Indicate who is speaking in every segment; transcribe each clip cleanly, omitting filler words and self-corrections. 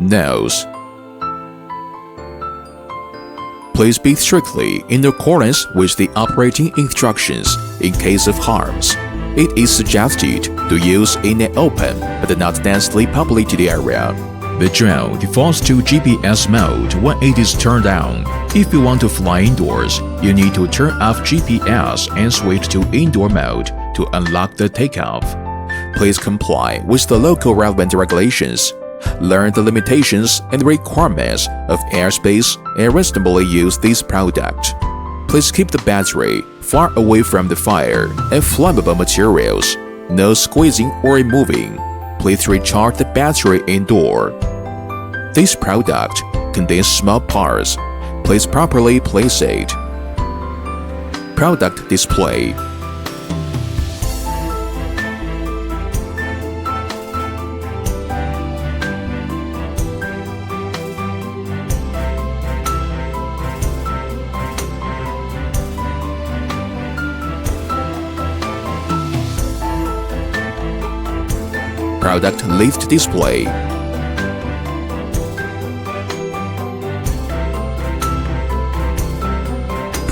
Speaker 1: Nose. Please be strictly in accordance with the operating instructions in case of harms. It is suggested to use in an open but not densely populated area. The drone defaults to GPS mode when it is turned on. If you want to fly indoors, you need to turn off GPS and switch to indoor mode to unlock the takeoff. Please comply with the local relevant regulations. Learn the limitations and requirements of airspace and reasonably use this product. Please keep the battery far away from the fire and flammable materials. No squeezing or removing. Please recharge the battery indoor. This product contains small parts. Please properly place it. Product display. Product lift display.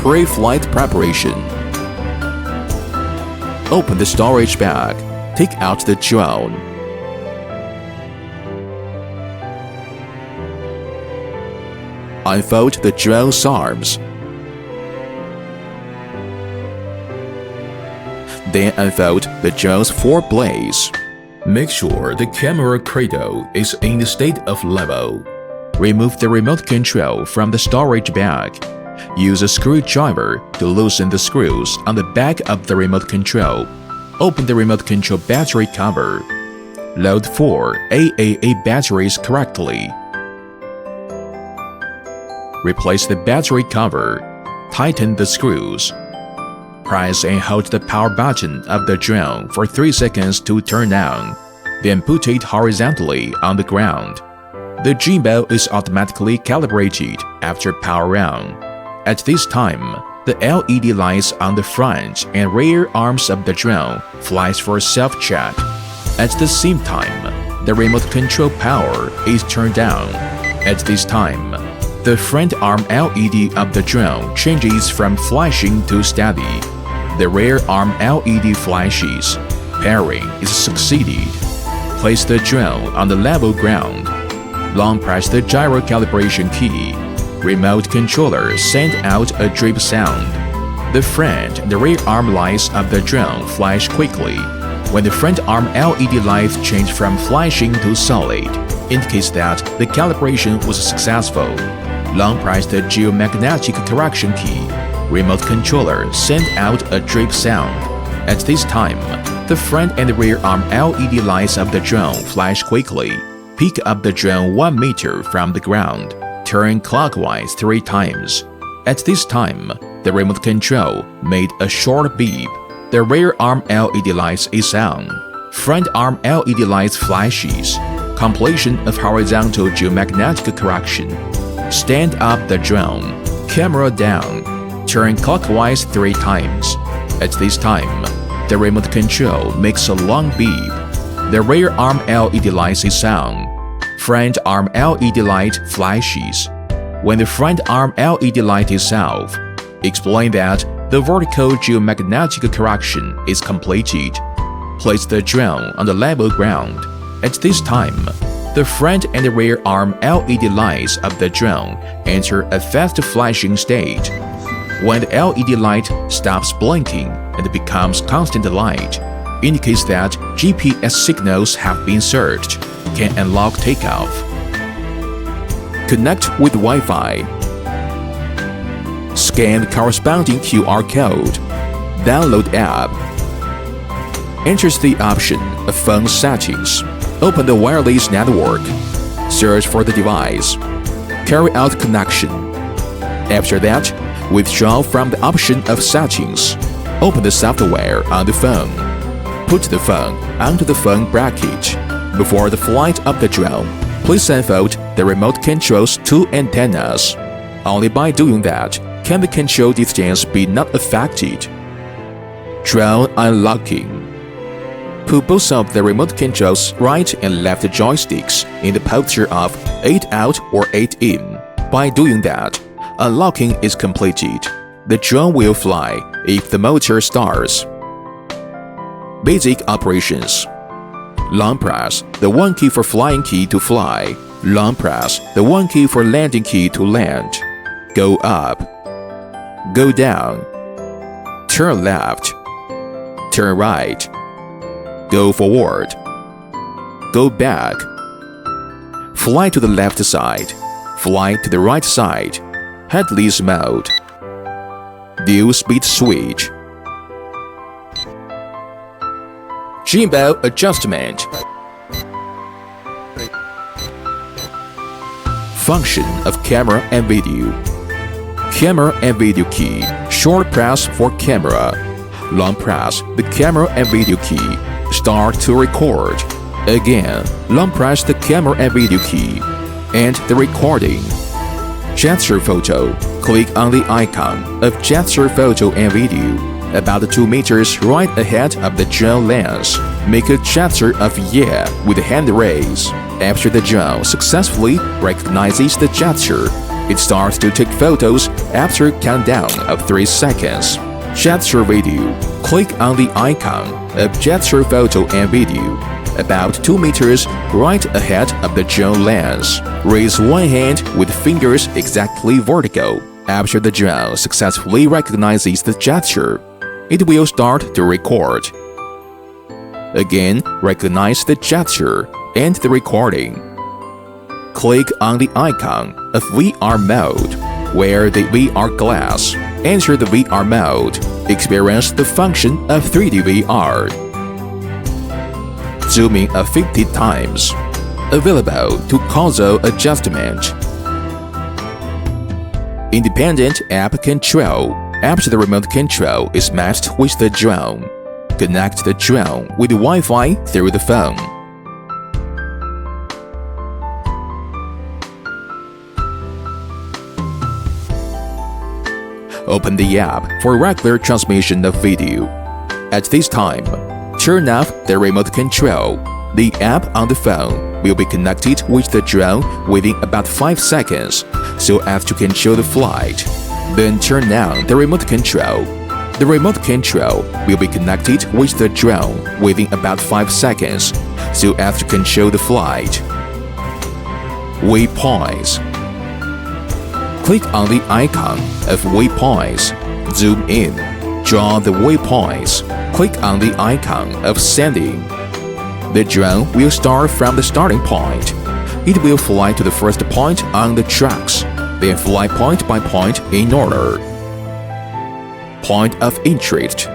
Speaker 1: Pre-flight preparation. Open the storage bag. Take out the drone. Unfold the drone's arms. Then unfold the drone's four blades. Make sure the camera cradle is in the state of level. Remove the remote control from the storage bag. Use a screwdriver to loosen the screws on the back of the remote control. Open the remote control battery cover. Load 4 AAA batteries correctly. Replace the battery cover. Tighten the screws. Press and hold the power button of the drone for 3 seconds to turn on. Then put it horizontally on the ground. The gimbal is automatically calibrated after power on. At this time, the LED lights on the front and rear arms of the drone flash for self-check. At the same time, the remote control power is turned on. At this time, the front arm LED of the drone changes from flashing to steady. The rear arm LED flashes. Pairing is succeeded. Place the drone on the level ground. Long press the gyro calibration key. Remote controller send out a drip sound. The front and the rear arm lights of the drone flash quickly. When the front arm LED lights change from flashing to solid, indicates that the calibration was successful. Long press the geomagnetic correction key. Remote controller send out a drip sound. At this time, the front and rear arm LED lights of the drone flash quickly. Pick up the drone 1 meter from the ground. Turn clockwise 3 times. At this time, the remote control made a short beep. The rear arm LED lights is on. Front arm LED lights flashes. Completion of horizontal geomagnetic correction. Stand up the drone. Camera down. Turn clockwise 3 times. At this time, the remote control makes a long beep. The rear arm LED light is on. Front arm LED light flashes. When the front arm LED light is off, explain that the vertical geomagnetic correction is completed. Place the drone on the level ground. At this time, the front and rear arm LED lights of the drone enter a fast flashing state. When the LED light stops blinking and becomes constant light, indicates that GPS signals have been searched. Can unlock takeoff. Connect with Wi-Fi. Scan the corresponding QR code. Download app. Enter the option of phone settings. Open the wireless network. Search for the device. Carry out connection. After that, withdraw from the option of settings. Open the software on the phone. Put the phone onto the phone bracket. Before the flight of the drone, please unfold the remote control's 2 antennas. Only by doing that can the control distance be not affected. Drone unlocking. Put both of the remote control's right and left joysticks in the posture of 8 out or 8 in. By doing that, unlocking is completed. The drone will fly if the motor starts. Basic operations. Long press, the one key for flying key to fly. Long press, the one key for landing key to land. Go up. Go down. Turn left. Turn right. Go forward. Go back. Fly to the left side. Fly to the right side. Headless mode. Dual speed switch. Gimbal adjustment. Function of camera and video. Camera and video key. Short press for camera. Long press the camera and video key. Start to record. Again, long press the camera and video key. And the recording. Gesture photo. Click on the icon of gesture photo and video. About 2 meters right ahead of the drone lens. Make a gesture of yeah with the hand raise. After the drone successfully recognizes the gesture, it starts to take photos after a countdown of 3 seconds. Gesture video. Click on the icon of gesture photo and video. About 2 meters right ahead of the drone lens. Raise one hand with fingers exactly vertical. After the drone successfully recognizes the gesture, it will start to record. Again, recognize the gesture and the recording. Click on the icon of VR mode. Wear the VR glass. Enter the VR mode. Experience the function of 3D VR. Zooming 50 times. Available to console adjustment. Independent app control. After the remote control is matched with the drone, connect the drone with Wi-Fi through the phone. Open the app for regular transmission of video. At this time, turn off the remote control. The app on the phone will be connected with the drone within about 5 seconds so as to control the flight. Then turn on the remote control. The remote control will be connected with the drone within about 5 seconds so as to control the flight. Waypoints. Click on the icon of waypoints. Zoom in. Draw the waypoints. Click on the icon of sending. The drone will start from the starting point. It will fly to the first point on the tracks, then fly point by point in order. Point of interest.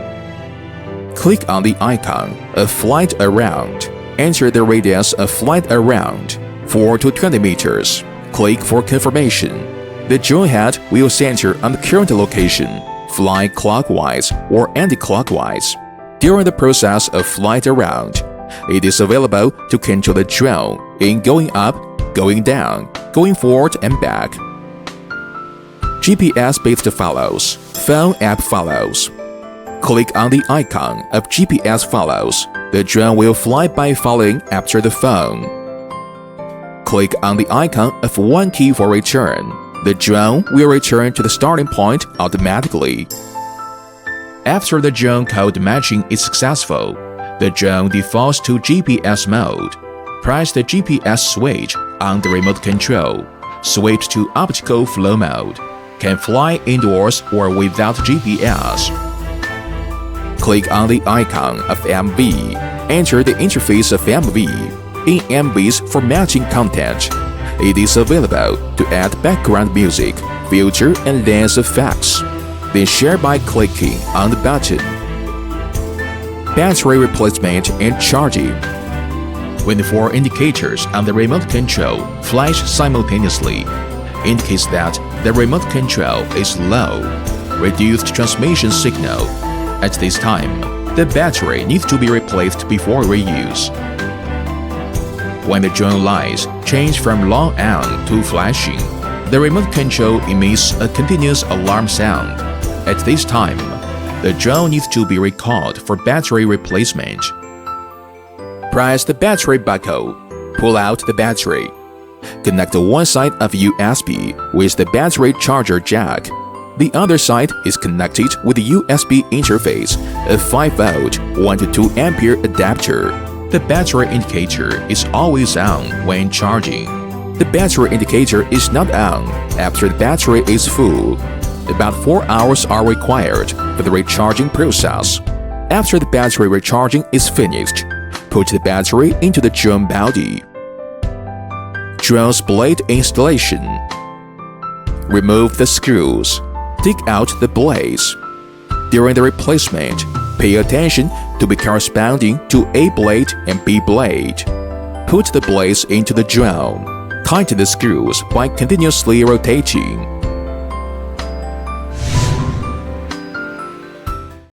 Speaker 1: Click on the icon of flight around. Enter the radius of flight around, 4 to 20 meters. Click for confirmation. The drone head will center on the current location. Fly clockwise or anti-clockwise. During the process of flight around, it is available to control the drone in going up, going down, going forward and back. GPS-based follows. Phone app follows. Click on the icon of GPS follows. The drone will fly by following after the phone. Click on the icon of one key for return. The drone will return to the starting point automatically. After the drone code matching is successful, the drone defaults to GPS mode. Press the GPS switch on the remote control. Switch to optical flow mode. Can fly indoors or without GPS. Click on the icon of MV. Enter the interface of MV. In MVs for matching content, it is available to add background music, filter, and lens effects. Then share by clicking on the button. Battery replacement and charging. When the 4 indicators on the remote control flash simultaneously, indicates that the remote control is low. Reduced transmission signal. At this time, the battery needs to be replaced before reuse. When the drone lights change from long on to flashing, the remote control emits a continuous alarm sound. At this time, the drone needs to be recalled for battery replacement. Press the battery buckle. Pull out the battery. Connect one side of USB with the battery charger jack. The other side is connected with the USB interface, a 5V 1 to 2 ampere adapter. The battery indicator is always on when charging. The battery indicator is not on after the battery is full. About 4 hours are required for the recharging process. After the battery recharging is finished, put the battery into the drone body. Drone's blade installation. Remove the screws. Take out the blades. During the replacement, pay attention to be corresponding to A blade and B blade. Put the blades into the drone. Tighten the screws by continuously rotating.